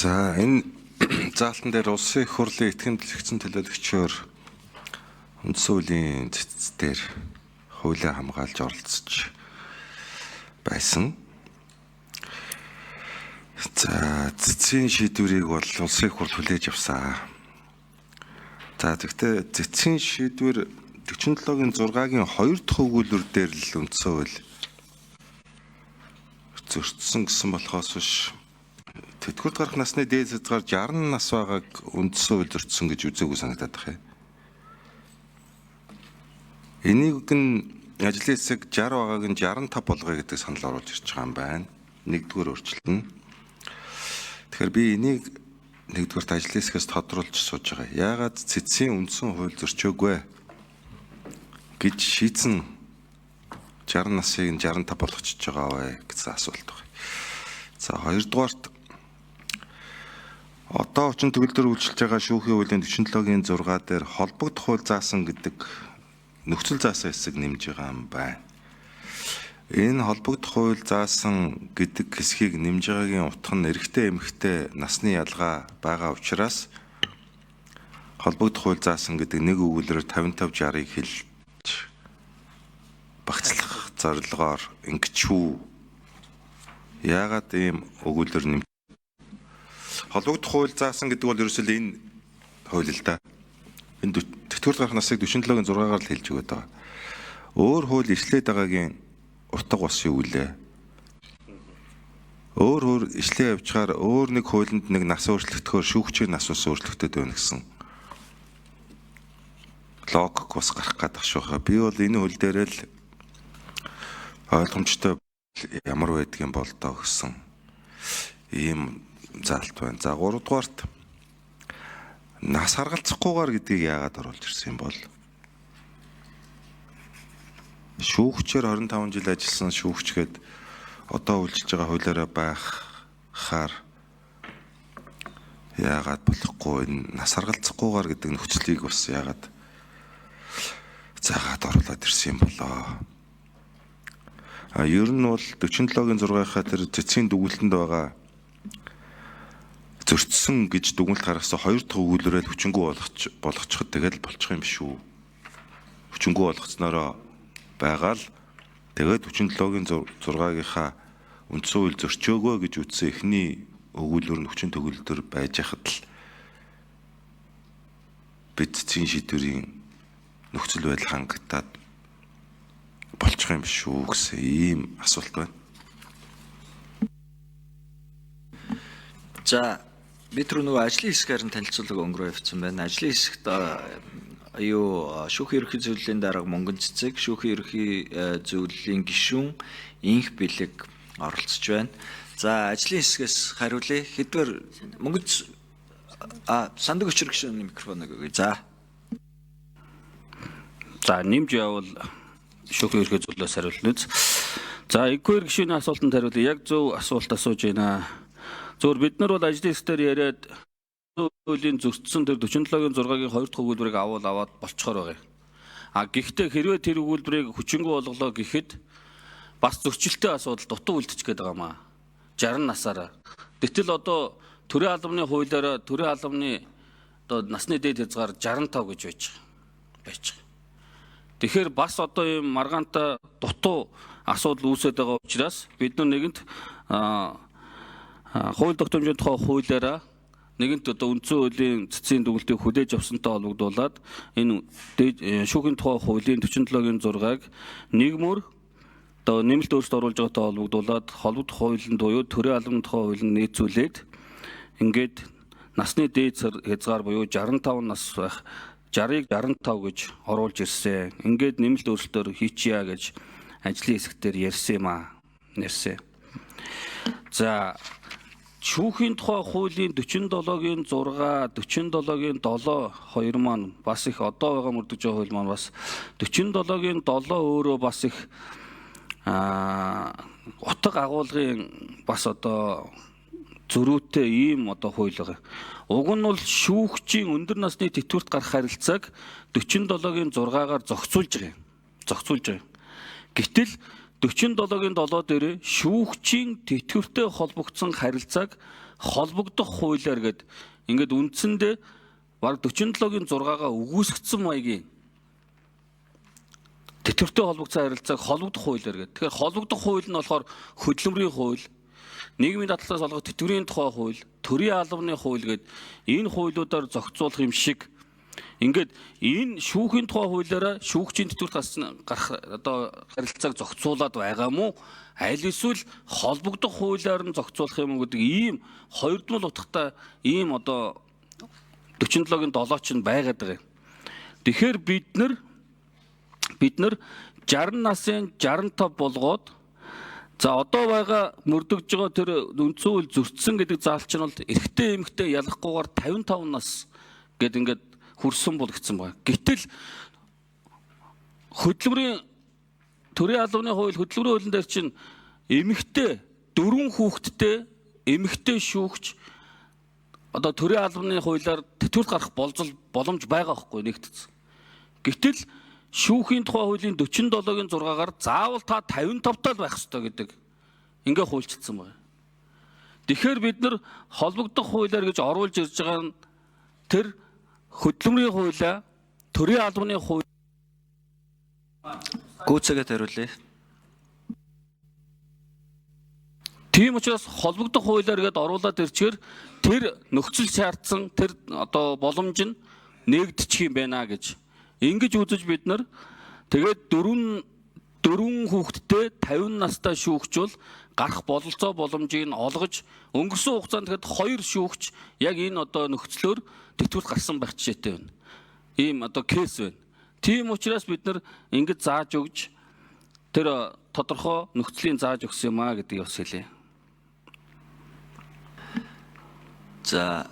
За энэ заалтан дээр улсын их хурлын этгээм дэлгэцэн төлөөлөгчөөр үндсэн хуулийн цэц дээр хуулиа хамгаалж оролцож байсан. За цэцгийн шийдвэрийг бол улсын их хурл хүлээж авсан. За тэгвэл цэцгийн шийдвэр 47-гийн 6-гийн 2 дахь өгүүлбэр дээр л үндсэн хууль зөрчсөн гэсэн болохоос биш тэтгэврт гарах насны дээд хязгаар 60 нас байгааг үндсэн хууль зөрчсөн гэж үзээгүй санагдаад байна. Энийг нь ажлын хэсэг 60 байгааг нь 65 болгоё гэдэг санал оруулж ирж байгаа юм байна. Нэгдүгээр өөрчлөлт нь. Тэгэхээр би энийг нэгдүгээрт ажлын хэсгээс тодруулж сууж байгаа. Яагаад цэцгийн үндсэн хууль зөрчөөгүй гэж шийдсэн 60 насыг 65 болгочихж байгаа вэ гэсэн асуулт байна. За хоёрдугаарт одоо хүчин төгөлдөр үйлчилж байгаа шүүхийн хуулийн 47-гийн 6 дээр холбогдох хууль заасан гэдэг нөхцөл заасан хэсэг нэмж байгаа юм байна. Энэ холбогдох хууль заасан гэдэг хэсгийг нэмж байгаагийн утга нь эрэгтэй эмэгтэй насны ялгаа байгаа учраас холбогдох хууль заасан гэдэг нэг өгүүлбэрээр 55-60-ыг хэлж багцлах зорилгоор ингэчүү. Яагаад ийм өгүүлбэр нэм холбогдох хууль заасан гэдэг бол ерөөсөө энэ хууль л да. Энэ тэтгэврт гарах насыг 47-гийн 6-гаар л хэлж өгöd байгаа. Өөр хууль ишлээд байгаагийн утга бас юу вэ? Өөр ишлээ явьчаар өөр нэг хуулинд нэг нас өөрчлөгдөхөөр шүүгчийн нас ус өөрчлөгдөд байна гэсэн логик бас гарах гэдэг шүү. Би бол энэ хууль дээр л ойлгомжтой ямар байдгийн бол доо гэсэн ийм заалт байна. За 3 дугаарт нас харгалзахгүйгээр гэдгийг яагаад оруулж ирсэн юм бол шүүгчээр 25 жил ажилласан шүүгчгээд одоо үйлчилж байгаа хуулиараа байхаар яагаад болохгүй энэ нас харгалзахгүйгээр гэдэг нөхцөлийг бас яагаад заагаад оруулаад ирсэн юм болоо. Ер нь бол 47-гийн 6-ийнхаа тэр цэцгийн дүгнэлтэнд байгаа зөрчсөн гэж дүгнэлт гаргасан 2 дахь өгүүлбэрээр хүчингү болгочиход тэгэл болчих юм шүү. Хүчингү болгоцноороо байгаал тэгээд 47-гийн 6-гийнхаа үндсэн хууль зөрчөөгөө гэж үтсэн эхний өгүүлбэр нь хүчин төгөлдөр байж хахад л бид цэцгийн шийдвэрийн нөхцөл байдал хангалтад болчих юм шүү гэсэн ийм асуулт байна. За бид нөгөө ажлын хэсгээр нь танилцуулга өнгөрөө явуулсан байна. Ажлын хэсэгт шүүхийн ерөнхий зөвлөлийн дарга Мөнгөн Цэцэг, шүүхийн ерөнхий зөвлөлийн гишүүн Инх Бэлэг оролцож байна. За ажлын хэсгээс хариулъя. Хэдвэр Мөнгөн сандаг өчр гишүүний микрофоныг өгье. За нэмж явал шүүхийн ерөнхий зөвлөлөөс хариулна. За эдгээр гишүүний асуултанд хариулъя. Яг зөв асуулт асууж байна. Зөвхөн бид нар бол ажлын хэсгээр яриад хуулийн зөрчсөн тэр 47-гийн 6-гийн 2 дахь өгүүлбэрийг аваад болцохоор байгаа. Гэхдээ хэрвээ тэр өгүүлбэрийг хүчингү болголоо гэхэд бас зөрчилтэй асуудал дутуу үлдчих гээд байгаа маа. 60 насаараа. Гэтэл одоо төрийн албаны хуулиараа төрийн албаны одоо насны дээд хязгаар 65 гэж байж байгаа. Тэгэхээр бас одоо ийм маргаантай дутуу асуудал үүсээд байгаа учраас бид нэгэнт хууль тогтоомжийн тухай хуулиараа нэгэнт одоо үндсэн хуулийн цэцгийн дүгнэлтийг хүлээж авсантай холбогдуулаад энэ шүүхийн тухай хуулийн 47-гийн 6-ыг нийгмөр одоо нэмэлт өөрчлөлт оруулж байгаатай холбогдуулаад холбогдох хуулинд буюу төрийн албаны тухай хуулинд нийцүүлээд ингээд насны дээд хязгаар буюу 65 нас байх 60-ыг 65 гэж оруулж ирсэн. Ингээд нэмэлт өөрчлөлтөөр хийчихье гэж ажлын хэсгээр ярьсан юм аа. За шүүхийн тухай хуулийн 47-гийн 6, 47-гийн 7 хоёр маань бас их одоо байгаа мөрдөж байгаа хууль маань бас 47-гийн 7 өөрөө бас их утга агуулгын бас одоо зөрүүтэй ийм одоо хууль байгаа. Уг нь бол шүүгчийн өндөр насны тэтгэврт гарах харилцааг 47-гийн 6-гаар зохицуулж байгаа. Гэтэл 47-гийн 7 дээр шүүгчийн тэтгэвртэй холбогдсон харилцааг холбогдох хуулиар гээд ингээд үндсэндээ баг 47-гийн 6-гаа үгүйсгдсэн маягийн тэтгэвртэй холбогдсон харилцааг холбогдох хуулиар гээд. Тэгэхээр холбогдох хууль нь болохоор хөдөлмөрийн хууль, нийгмийн даатгалаас олгох тэтгэврийн тухай хууль, төрийн албаны хууль гээд энэ хуулиудаар зохицуулах юм шиг ингээд энэ шүүхийн тухай хуулиараа шүүгчийн тэтгэврт гарах одоо харилцааг зохицуулаад байгаа мó аль эсвэл холбогдох хуулиар нь зохицуулах юм гэдэг ийм хоёрдмол утгатай ийм одоо 47-гийн 7 ч байгаад байгаа юм. Тэгэхээр бид нар 60 насын 65 болгоод за одоо байгаа мөрдөгж байгаа тэр үндсэн хууль зөрчсөн гэдэг заалч нь бол эрэгтэй эмэгтэй ялахгүйгээр 55 нас гэд ингээд хүрсэн болгоцсон байна. Гэтэл хөдөлмөрийн төрийн албаны хууль хөдөлмөрийн хуулийн дээр чинь эмэгтэй 4 хүүхэдтэй эмэгтэй шүүгч одоо төрийн албаны хуулиар тэтгэврт гарах боломж байгаа байхгүй нэгтгэсэн. Гэтэл шүүхийн тухай хуулийн 47-гийн 6-гаар заавал та 55 тал байх ёстой гэдэг ингээ хуульчилсан байна. Тэгэхээр бид нар холбогдох хуулиар гэж оруулж ирж байгаа нь тэр хөдөлмөрийн хуулиа, төрийн албаны хууль Гүйцэтгэд хариулъя. тийм учраас холбогдох хуулиар гээд оруулаад ирчихээр тэр нөхцөл шаардсан тэр одоо боломж нь нэгдчих юм байна гэж. Ингэж үзэж бид нар тэгээд 4 хүүхэдтэй 50 настай шүүгч бол гарах бололцоо боломжийг нь олгож өнгөрсөн хугацаанд тэгэхэд 2 шүүгч яг энэ одоо нөхцлөөр тэтгэврт гарсан байх жишээтэй байна. Ийм одоо кейс байна. Тийм учраас бид нар ингэж зааж өгж тэр тодорхой нөхцөлийн зааж өгсөн юм а гэдгийг бас хэлье. За